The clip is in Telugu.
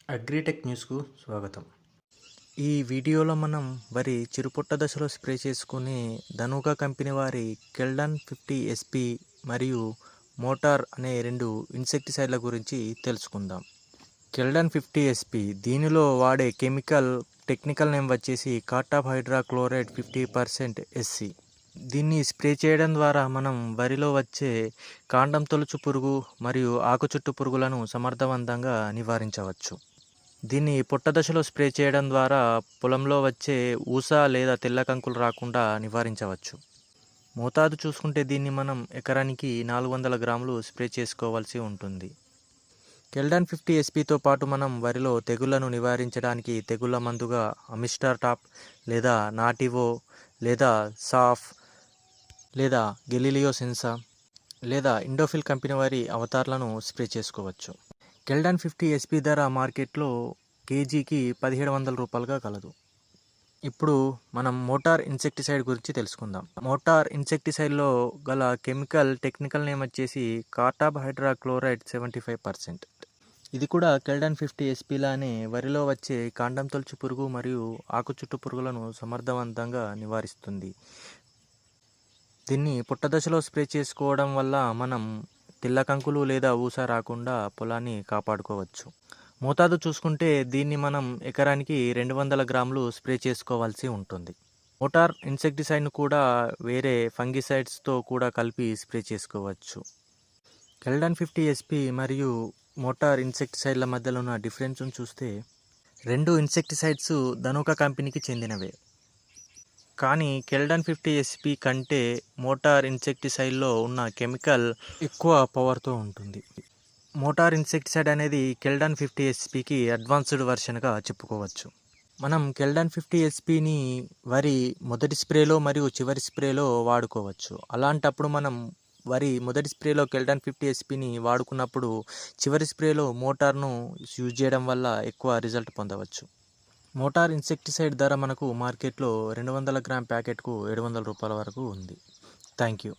అగ్రిటెక్ న్యూస్కు స్వాగతం. ఈ వీడియోలో మనం వరి చిరుపొట్ట దశలో స్ప్రే చేసుకునే ధనుకా కంపెనీ వారి కెల్డన్ 50 SP మరియు మోటార్ అనే రెండు ఇన్సెక్టిసైడ్ల గురించి తెలుసుకుందాం. కెల్డన్ 50 SP దీనిలో వాడే కెమికల్ టెక్నికల్ నేమ్ వచ్చేసి కార్టాప్ హైడ్రాక్లోరైడ్ 50% SC. దీన్ని స్ప్రే చేయడం ద్వారా మనం వరిలో వచ్చే కాండం తొలుచు పురుగు మరియు ఆకు చుట్టు పురుగులను సమర్థవంతంగా నివారించవచ్చు. దీన్ని పొట్ట దశలో స్ప్రే చేయడం ద్వారా పొలంలో వచ్చే ఊస లేదా తెల్ల కంకులు రాకుండా నివారించవచ్చు. మోతాదు చూసుకుంటే దీన్ని మనం ఎకరానికి 400 గ్రాములు స్ప్రే చేసుకోవాల్సి ఉంటుంది. కెల్డన్ 50 SPతో పాటు మనం వరిలో తెగుళ్లను నివారించడానికి తెగుళ్ల మందుగా అమిస్టార్ టాప్ లేదా నాటివో లేదా సాఫ్ లేదా గెలీలియో సెన్సా లేదా ఇండోఫిల్ కంపెనీ వారి అవతార్లను స్ప్రే చేసుకోవచ్చు. కెల్డన్ 50 SP ధర మార్కెట్లో కేజీకి 1700 రూపాయలుగా కలదు. ఇప్పుడు మనం మోటార్ ఇన్సెక్టిసైడ్ గురించి తెలుసుకుందాం. మోటార్ ఇన్సెక్టిసైడ్లో గల కెమికల్ టెక్నికల్ నేమ్ వచ్చేసి కార్టాప్ హైడ్రాక్లోరైడ్ 75%. ఇది కూడా కెల్డన్ 50 SP లానే వరిలో వచ్చే కాండం తొలుచు పురుగు మరియు ఆకు చుట్టు పురుగులను సమర్థవంతంగా నివారిస్తుంది. దీన్ని పుట్ట దశలో స్ప్రే చేసుకోవడం వల్ల మనం తెల్ల కంకులు లేదా ఊస రాకుండా పొలాన్ని కాపాడుకోవచ్చు. మోతాదు చూసుకుంటే దీన్ని మనం ఎకరానికి 200 గ్రాములు స్ప్రే చేసుకోవాల్సి ఉంటుంది. మోటార్ ఇన్సెక్టిసైడ్ను కూడా వేరే ఫంగిసైడ్స్తో కూడా కలిపి స్ప్రే చేసుకోవచ్చు. కెల్డన్ 50 SP మరియు మోటార్ ఇన్సెక్టిసైడ్ల మధ్యలో ఉన్న డిఫరెన్స్ చూస్తే రెండు ఇన్సెక్టిసైడ్స్ ధనుకా కంపెనీకి చెందినవే. కానీ కెల్డన్ 50 SP కంటే మోటార్ ఇన్సెక్టిసైడ్లో ఉన్న కెమికల్ ఎక్కువ పవర్తో ఉంటుంది. మోటార్ ఇన్సెక్టిసైడ్ అనేది కెల్డన్ 50 SPకి అడ్వాన్స్డ్ వర్షన్గా చెప్పుకోవచ్చు. మనం కెల్డన్ 50 SPని వరి మొదటి స్ప్రేలో మరియు చివరి స్ప్రేలో వాడుకోవచ్చు. అలాంటప్పుడు మనం వరి మొదటి స్ప్రేలో కెల్డన్ 50 SPని వాడుకున్నప్పుడు చివరి స్ప్రేలో మోటార్ను యూజ్ చేయడం వల్ల ఎక్కువ రిజల్ట్ పొందవచ్చు. మోటార్ ఇన్సెక్టిసైడ్ ధర మనకు మార్కెట్లో 200 గ్రామ్ ప్యాకెట్కు 700 రూపాయల వరకు ఉంది. Thank you.